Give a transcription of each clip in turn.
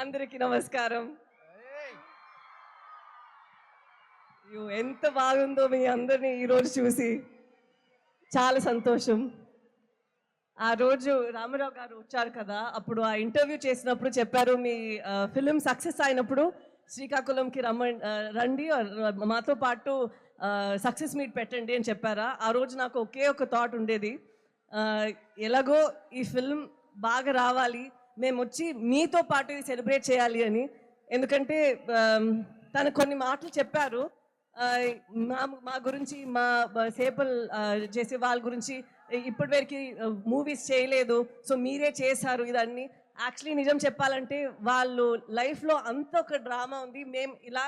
అందరికీ నమస్కారం. అయ్యో! ఎంత బాగుందో మీ అందరిని ఈరోజు చూసి. చాలా సంతోషం. ఆ రోజు రామారావు గారు వచ్చారు కదా! అప్పుడు ఆ ఇంటర్వ్యూ చేసినప్పుడు చెప్పారు మీ ఫిల్మ్ సక్సెస్ అయినప్పుడు శ్రీకాకుళంకి రండి మాతో పాటు సక్సెస్ మీట్ పెట్టండి అని చెప్పారా? ఆ రోజు నాకు ఒకే ఒక థాట్ ఉండేది. ఆహ్, ఎలాగో ఈ ఫిల్మ్ బాగా రావాలి. మేమొచ్చి మీతో పాటు ఇది సెలబ్రేట్ చేయాలి అని. ఎందుకంటే తను కొన్ని మాటలు చెప్పారు. ఆహ్, మా మా గురించి మా సేపల్ చేసే వాళ్ళ గురించి ఇప్పటివరకి మూవీస్ చేయలేదు. సో, మీరే చేశారు ఇదన్నీ. యాక్చువల్లీ నిజం చెప్పాలంటే వాళ్ళు లైఫ్‌లో అంత ఒక డ్రామా ఉంది. మేము ఇలా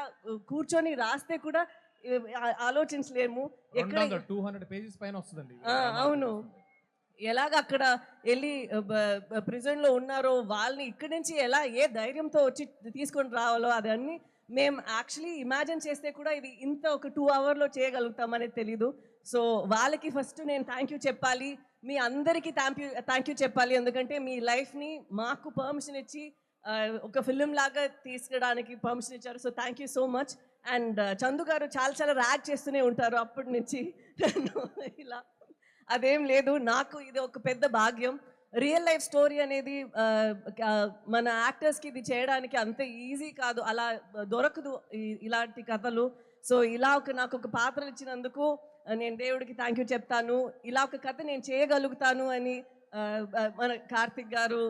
కూర్చొని రాస్తే కూడా ఆలోచించలేము. ఎక్కడ 200 పేజెస్ పైన వస్తదండి. ఆ! అవును. ఎలాగ అక్కడ ఎళ్లి ప్రిజన్‌లో ఉన్నారో వాళ్ళని ఇక్కడి నుంచి ఎలా ఏ ధైర్యంతో వచ్చి తీసుకొని రావాలో అదన్నీ మేము యాక్చువల్లీ ఇమాజిన్ చేస్తే కూడా ఇది ఇంత ఒక 2 అవర్‌లో చేయగలుగుతామనేది తెలీదు. సో, వాళ్ళకి ఫస్ట్ నేను థ్యాంక్ యూ చెప్పాలి. మీ అందరికీ థ్యాంక్ యూ చెప్పాలి. ఎందుకంటే మీ లైఫ్‌ని మాకు పర్మిషన్ ఇచ్చి ఒక ఫిల్మ్ లాగా తీసుకోవడానికి పర్మిషన్ ఇచ్చారు. So, thank you so much. And Chandu గారు చాలా చాలా ర్యాగ్ చేస్తూనే ఉంటారు అప్పటి నుంచి. ఇలా అదేం లేదు. నాకు ఇది ఒక పెద్ద భాగ్యం. రియల్ లైఫ్ స్టోరీ అనేది మన యాక్టర్స్‌కి ఇది చేయడానికి అంత ఈజీ కాదు. అలా దొరకదు ఇలాంటి కథలు. సో, ఇలా నాకొక పాత్రలు ఇచ్చినందుకు నేను దేవుడికి థ్యాంక్ యూ చెప్తాను. ఇలా ఒక కథ నేను చేయగలుగుతాను అని మన కార్తిక్ గారు,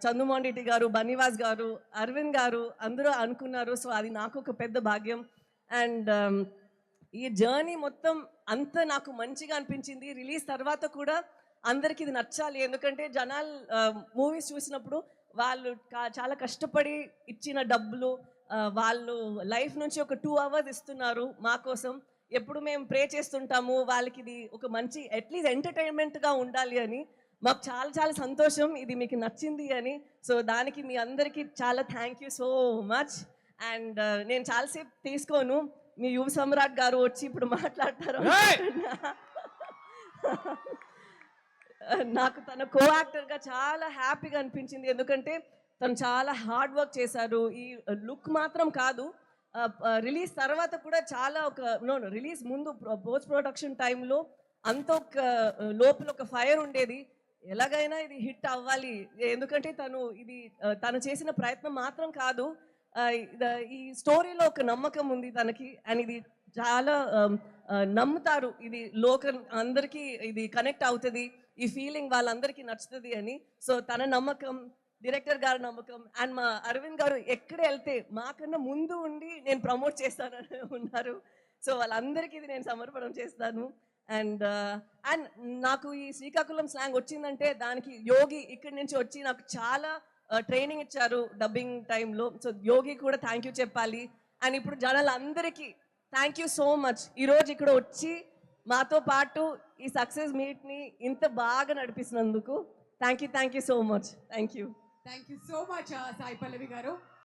చందుమోహన్ గారు, బన్నీవాస్ గారు, అరవింద్ గారు అందరూ అనుకున్నారు. సో, అది నాకొక పెద్ద భాగ్యం. అండ్ ఈ జర్నీ మొత్తం అంత నాకు మంచిగా అనిపించింది. రిలీజ్ తర్వాత కూడా అందరికి ఇది నచ్చాలి. ఎందుకంటే జనాలు మూవీస్ చూసినప్పుడు వాళ్ళు చాలా కష్టపడి ఇచ్చిన డబ్బులు వాళ్ళు లైఫ్ నుంచి ఒక 2 అవర్స్ ఇస్తున్నారు మా కోసం. ఎప్పుడు మేము ప్రే చేస్తుంటాము వాళ్ళకి ఇది ఒక మంచి అట్లీస్ట్ ఎంటర్టైన్మెంట్గా ఉండాలి అని. మాకు చాలా చాలా సంతోషం ఇది మీకు నచ్చింది అని. సో, దానికి మీ అందరికీ చాలా thank you so much. And నేను చాలాసేపు తీసుకోను. మీ యువ సమ్రాట్ గారు వచ్చి ఇప్పుడు మాట్లాడతారు. నాకు తన కో యాక్టర్గా చాలా హ్యాపీగా అనిపించింది. ఎందుకంటే తను చాలా హార్డ్ వర్క్ చేశారు. ఈ లుక్ మాత్రం కాదు, రిలీజ్ తర్వాత కూడా చాలా రిలీజ్ ముందు పోస్ట్ ప్రొడక్షన్ టైంలో అంత ఒక లోపల ఒక ఫైర్ ఉండేది. ఎలాగైనా ఇది హిట్ అవ్వాలి. ఎందుకంటే తను చేసిన ప్రయత్నం మాత్రం కాదు, ఈ స్టోరీలో ఒక నమ్మకం ఉంది తనకి. అండ్ ఇది చాలా నమ్ముతారు, ఇది లోకల్ అందరికీ ఇది కనెక్ట్ అవుతుంది, ఈ ఫీలింగ్ వాళ్ళందరికీ నచ్చుతుంది అని. సో, తన నమ్మకం, డైరెక్టర్ గారి నమ్మకం, అండ్ మా అరవింద్ గారు ఎక్కడ వెళ్తే మాకన్నా ముందు ఉండి నేను ప్రమోట్ చేస్తానని ఉన్నారు. సో, వాళ్ళందరికీ ఇది నేను సమర్పణం చేస్తాను. అండ్ అండ్ నాకు ఈ శ్రీకాకుళం స్లాంగ్ వచ్చిందంటే దానికి యోగి ఇక్కడి నుంచి వచ్చి నాకు చాలా ట్రైనింగ్ ఇచ్చారు డబ్బింగ్ టైంలో. సో, యోగి కూడా థ్యాంక్ యూ చెప్పాలి. అండ్ ఇప్పుడు జనాలందరికీ థ్యాంక్ యూ సో మచ్. ఈరోజు ఇక్కడ వచ్చి మాతో పాటు ఈ సక్సెస్ మీట్ని ఇంత బాగా నడిపిస్తున్నందుకు thank you so much. Thank you so much Sai Pallavi గారు.